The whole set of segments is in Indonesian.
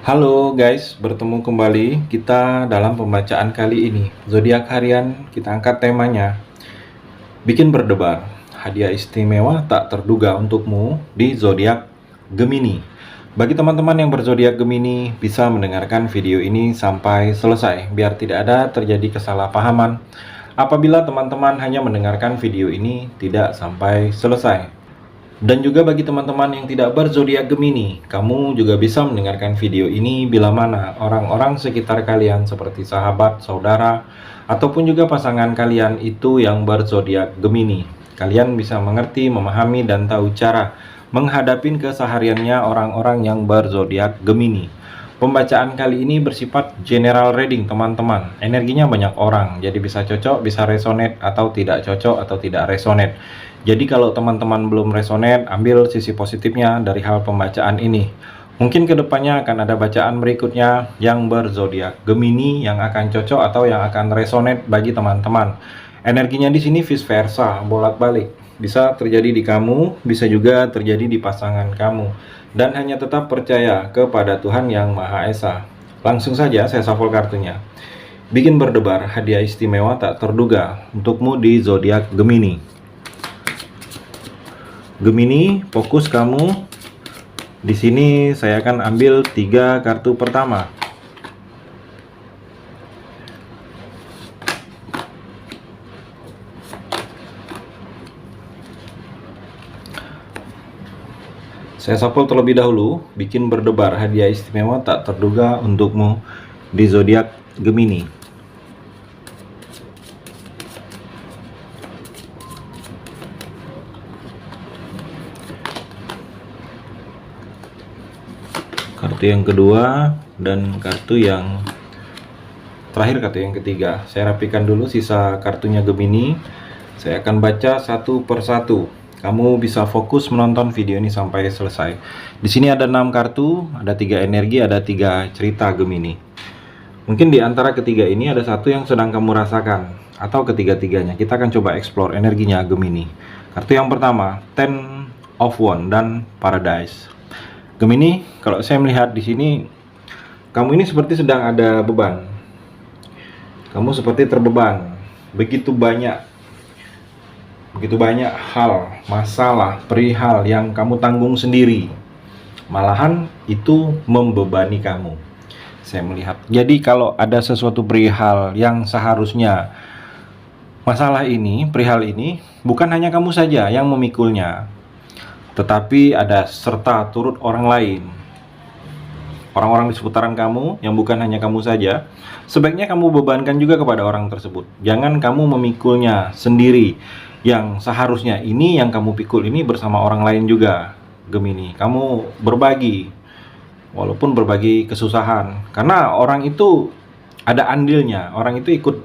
Halo guys, bertemu kembali kita dalam pembacaan kali ini. Zodiak harian kita angkat temanya bikin berdebar. Hadiah istimewa tak terduga untukmu di zodiak Gemini. Bagi teman-teman yang berzodiak Gemini bisa mendengarkan video ini sampai selesai biar tidak ada terjadi kesalahpahaman apabila teman-teman hanya mendengarkan video ini tidak sampai selesai. Dan juga bagi teman-teman yang tidak berzodiak Gemini, kamu juga bisa mendengarkan video ini bila mana orang-orang sekitar kalian seperti sahabat, saudara, ataupun juga pasangan kalian itu yang berzodiak Gemini. Kalian bisa mengerti, memahami, dan tahu cara menghadapi kesehariannya orang-orang yang berzodiak Gemini. Pembacaan kali ini bersifat general reading teman-teman. Energinya banyak orang, jadi bisa cocok, bisa resonate, atau tidak cocok, atau tidak resonate. Jadi kalau teman-teman belum resonate, ambil sisi positifnya dari hal pembacaan ini. Mungkin kedepannya akan ada bacaan berikutnya yang berzodiak Gemini yang akan cocok atau yang akan resonate bagi teman-teman. Energinya di sini vice versa, bolak-balik. Bisa terjadi di kamu, bisa juga terjadi di pasangan kamu. Dan hanya tetap percaya kepada Tuhan Yang Maha Esa. Langsung saja saya shuffle kartunya. Bikin berdebar hadiah istimewa tak terduga untukmu di zodiak Gemini. Gemini, fokus kamu. Di sini saya akan ambil 3 kartu pertama. Saya shuffle terlebih dahulu, bikin berdebar hadiah istimewa tak terduga untukmu di zodiak Gemini. Kartu yang kedua dan kartu yang terakhir, kartu yang ketiga. Saya rapikan dulu sisa kartunya Gemini. Saya akan baca satu persatu. Kamu bisa fokus menonton video ini sampai selesai. Di sini ada 6 kartu, ada 3 energi, ada 3 cerita Gemini. Mungkin di antara ketiga ini ada satu yang sedang kamu rasakan, atau ketiga-tiganya. Kita akan coba explore energinya Gemini. Kartu yang pertama, Ten of Wands dan Paradise. Gemini, kalau saya melihat di sini, kamu ini seperti sedang ada beban. Kamu seperti terbeban. Begitu banyak hal, masalah, perihal yang kamu tanggung sendiri. Malahan itu membebani kamu. Saya melihat. Jadi kalau ada sesuatu perihal yang seharusnya masalah ini, perihal ini, bukan hanya kamu saja yang memikulnya, tetapi ada serta turut orang lain, orang-orang di seputaran kamu yang bukan hanya kamu saja. Sebaiknya kamu bebankan juga kepada orang tersebut. Jangan kamu memikulnya sendiri. Yang seharusnya ini yang kamu pikul ini bersama orang lain juga, Gemini. Kamu berbagi, walaupun berbagi kesusahan, karena orang itu ada andilnya. Orang itu ikut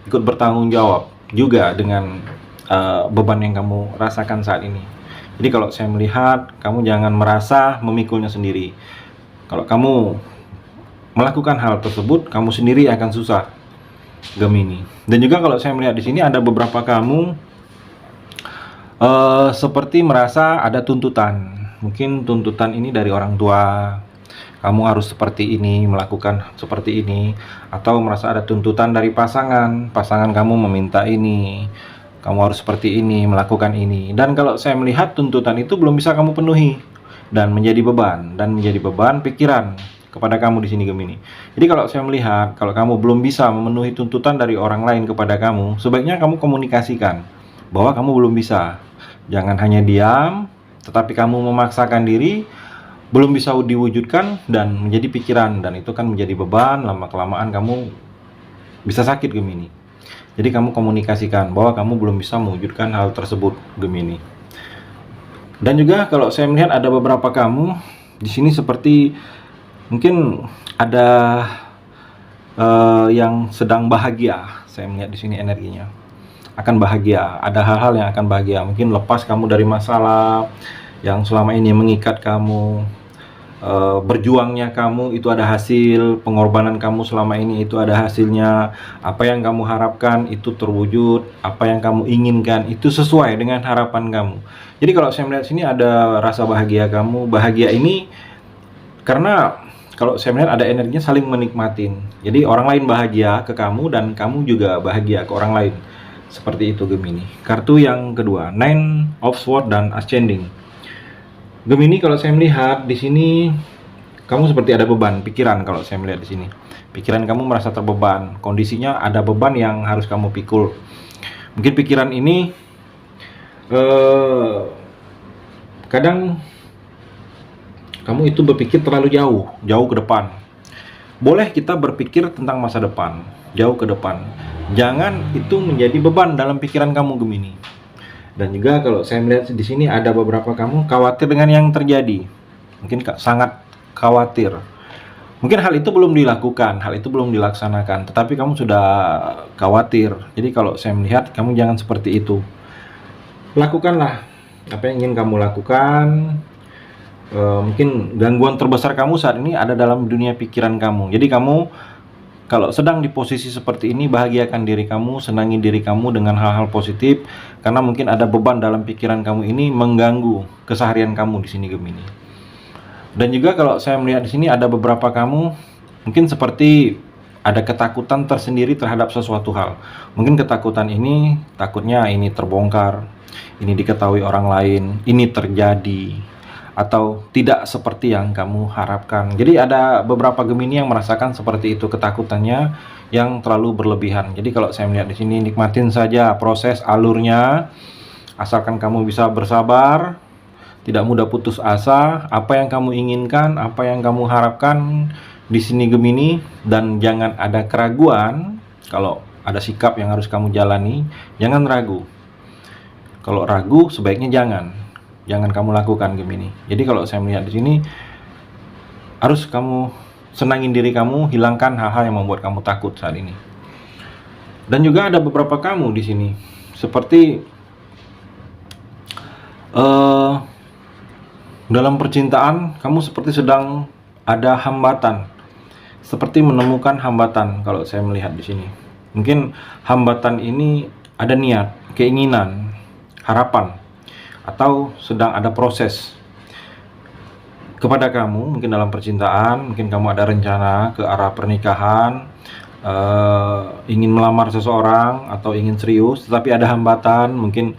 bertanggung jawab juga dengan beban yang kamu rasakan saat ini. Jadi kalau saya melihat, kamu jangan merasa memikulnya sendiri. Kalau kamu melakukan hal tersebut, kamu sendiri akan susah, Gemini. Dan juga kalau saya melihat di sini ada beberapa kamu seperti merasa ada tuntutan. Mungkin tuntutan ini dari orang tua. Kamu harus seperti ini, melakukan seperti ini, atau merasa ada tuntutan dari pasangan kamu meminta ini. Kamu harus seperti ini, melakukan ini. Dan kalau saya melihat tuntutan itu belum bisa kamu penuhi dan menjadi beban pikiran kepada kamu di sini, Gemini. Jadi kalau saya melihat, kalau kamu belum bisa memenuhi tuntutan dari orang lain kepada kamu, sebaiknya kamu komunikasikan bahwa kamu belum bisa. Jangan hanya diam, tetapi kamu memaksakan diri, belum bisa diwujudkan dan menjadi pikiran, dan itu kan menjadi beban. Lama-kelamaan kamu bisa sakit, Gemini. Jadi kamu komunikasikan bahwa kamu belum bisa mewujudkan hal tersebut, Gemini. Dan juga kalau saya melihat ada beberapa kamu di sini seperti mungkin ada yang sedang bahagia. Saya melihat di sini energinya akan bahagia. Ada hal-hal yang akan bahagia. Mungkin lepas kamu dari masalah yang selama ini mengikat kamu. Berjuangnya kamu itu ada hasil, pengorbanan kamu selama ini itu ada hasilnya. Apa yang kamu harapkan itu terwujud, apa yang kamu inginkan itu sesuai dengan harapan kamu. Jadi kalau saya melihat sini ada rasa bahagia kamu. Bahagia ini karena kalau saya melihat ada energinya saling menikmatin. Jadi orang lain bahagia ke kamu dan kamu juga bahagia ke orang lain. Seperti itu Gemini. Kartu yang kedua, Nine of Swords dan Ascending. Gemini, kalau saya melihat di sini kamu seperti ada beban pikiran. Kalau saya melihat di sini, pikiran kamu merasa terbeban. Kondisinya ada beban yang harus kamu pikul. Mungkin pikiran ini kadang kamu itu berpikir terlalu jauh ke depan. Boleh kita berpikir tentang masa depan, jauh ke depan. Jangan itu menjadi beban dalam pikiran kamu Gemini. Dan juga kalau saya melihat di sini ada beberapa kamu khawatir dengan yang terjadi. Mungkin sangat khawatir. Mungkin hal itu belum dilakukan, hal itu belum dilaksanakan, tetapi kamu sudah khawatir. Jadi kalau saya melihat, kamu jangan seperti itu. Lakukanlah apa yang ingin kamu lakukan. Mungkin gangguan terbesar kamu saat ini ada dalam dunia pikiran kamu. Jadi kamu kalau sedang di posisi seperti ini, bahagiakan diri kamu, senangi diri kamu dengan hal-hal positif, karena mungkin ada beban dalam pikiran kamu ini mengganggu keseharian kamu di sini Gemini. Dan juga kalau saya melihat di sini ada beberapa kamu mungkin seperti ada ketakutan tersendiri terhadap sesuatu hal. Mungkin ketakutan ini takutnya ini terbongkar, ini diketahui orang lain, ini terjadi atau tidak seperti yang kamu harapkan. Jadi ada beberapa Gemini yang merasakan seperti itu, ketakutannya yang terlalu berlebihan. Jadi kalau saya melihat di sini, nikmatin saja proses alurnya, asalkan kamu bisa bersabar, tidak mudah putus asa. Apa yang kamu inginkan, apa yang kamu harapkan di sini Gemini, dan jangan ada keraguan. Kalau ada sikap yang harus kamu jalani, jangan ragu. Kalau ragu sebaiknya jangan kamu lakukan Gemini. Jadi kalau saya melihat di sini, harus kamu senangin diri kamu, hilangkan hal-hal yang membuat kamu takut saat ini. Dan juga ada beberapa kamu di sini seperti dalam percintaan kamu seperti sedang ada hambatan, seperti menemukan hambatan. Kalau saya melihat di sini, mungkin hambatan ini ada niat, keinginan, harapan, atau sedang ada proses kepada kamu. Mungkin dalam percintaan, mungkin kamu ada rencana ke arah pernikahan, ingin melamar seseorang atau ingin serius, tetapi ada hambatan, mungkin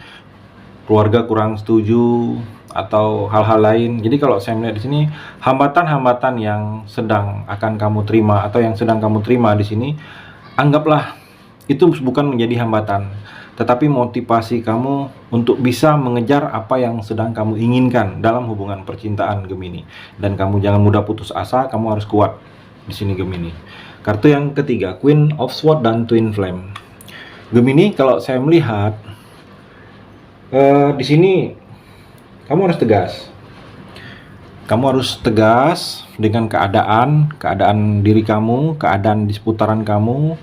keluarga kurang setuju atau hal-hal lain. Jadi kalau saya melihat di sini, hambatan-hambatan yang sedang akan kamu terima atau yang sedang kamu terima di sini, anggaplah itu bukan menjadi hambatan, tetapi motivasi kamu untuk bisa mengejar apa yang sedang kamu inginkan dalam hubungan percintaan Gemini. Dan kamu jangan mudah putus asa, kamu harus kuat di sini Gemini. Kartu yang ketiga, Queen of Swords dan Twin Flame. Gemini, kalau saya melihat di sini kamu harus tegas. Kamu harus tegas dengan keadaan diri kamu, keadaan di seputaran kamu,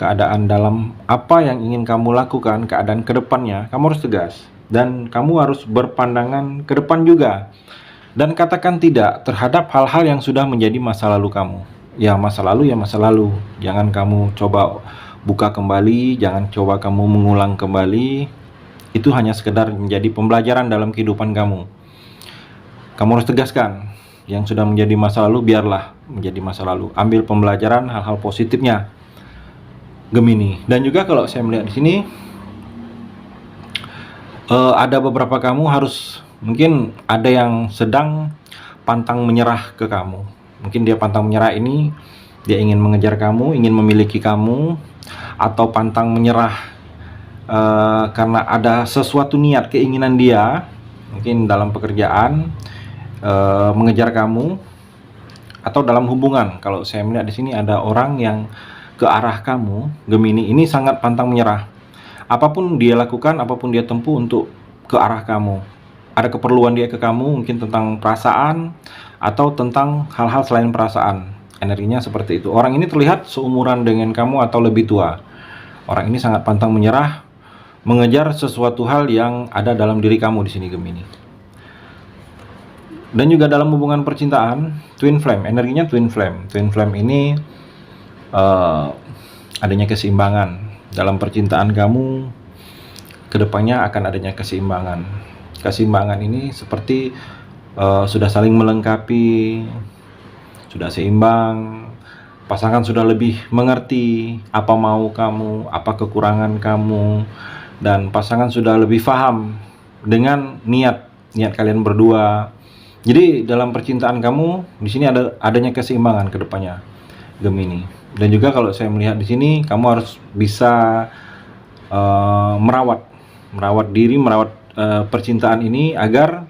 keadaan dalam apa yang ingin kamu lakukan, keadaan kedepannya. Kamu harus tegas dan kamu harus berpandangan ke depan juga, dan katakan tidak terhadap hal-hal yang sudah menjadi masa lalu kamu. Ya masa lalu, jangan kamu coba buka kembali, jangan coba kamu mengulang kembali. Itu hanya sekedar menjadi pembelajaran dalam kehidupan kamu. Kamu harus tegaskan yang sudah menjadi masa lalu, biarlah menjadi masa lalu. Ambil pembelajaran hal-hal positifnya Gemini. Dan juga kalau saya melihat di sini ada beberapa kamu harus, mungkin ada yang sedang pantang menyerah ke kamu. Mungkin dia pantang menyerah ini, dia ingin mengejar kamu, ingin memiliki kamu, atau pantang menyerah karena ada sesuatu niat, keinginan dia, mungkin dalam pekerjaan, mengejar kamu, atau dalam hubungan. Kalau saya melihat di sini ada orang yang ke arah kamu Gemini ini sangat pantang menyerah. Apapun dia lakukan, apapun dia tempuh untuk ke arah kamu. Ada keperluan dia ke kamu, mungkin tentang perasaan atau tentang hal-hal selain perasaan. Energinya seperti itu. Orang ini terlihat seumuran dengan kamu atau lebih tua. Orang ini sangat pantang menyerah mengejar sesuatu hal yang ada dalam diri kamu di sini Gemini. Dan juga dalam hubungan percintaan, Twin Flame, energinya Twin Flame. Twin Flame ini adanya keseimbangan dalam percintaan kamu. Kedepannya akan adanya keseimbangan. Keseimbangan ini seperti sudah saling melengkapi, sudah seimbang, pasangan sudah lebih mengerti apa mau kamu, apa kekurangan kamu, dan pasangan sudah lebih paham dengan niat kalian berdua. Jadi dalam percintaan kamu di sini adanya keseimbangan ke depannya, Gemini. Dan juga kalau saya melihat di sini kamu harus bisa merawat diri, merawat percintaan ini agar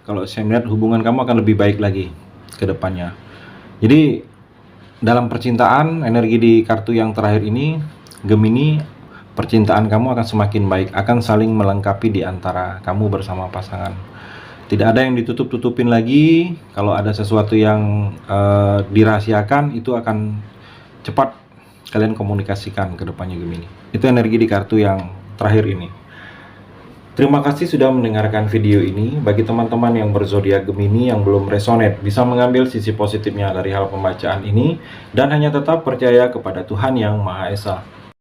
kalau saya melihat hubungan kamu akan lebih baik lagi ke depannya. Jadi dalam percintaan, energi di kartu yang terakhir ini, Gemini, percintaan kamu akan semakin baik, akan saling melengkapi di antara kamu bersama pasangan. Tidak ada yang ditutup-tutupin lagi. Kalau ada sesuatu yang dirahasiakan, itu akan cepat kalian komunikasikan ke depannya, Gemini. Itu energi di kartu yang terakhir ini. Terima kasih sudah mendengarkan video ini. Bagi teman-teman yang berzodiak Gemini yang belum resonate, bisa mengambil sisi positifnya dari hal pembacaan ini dan hanya tetap percaya kepada Tuhan Yang Maha Esa.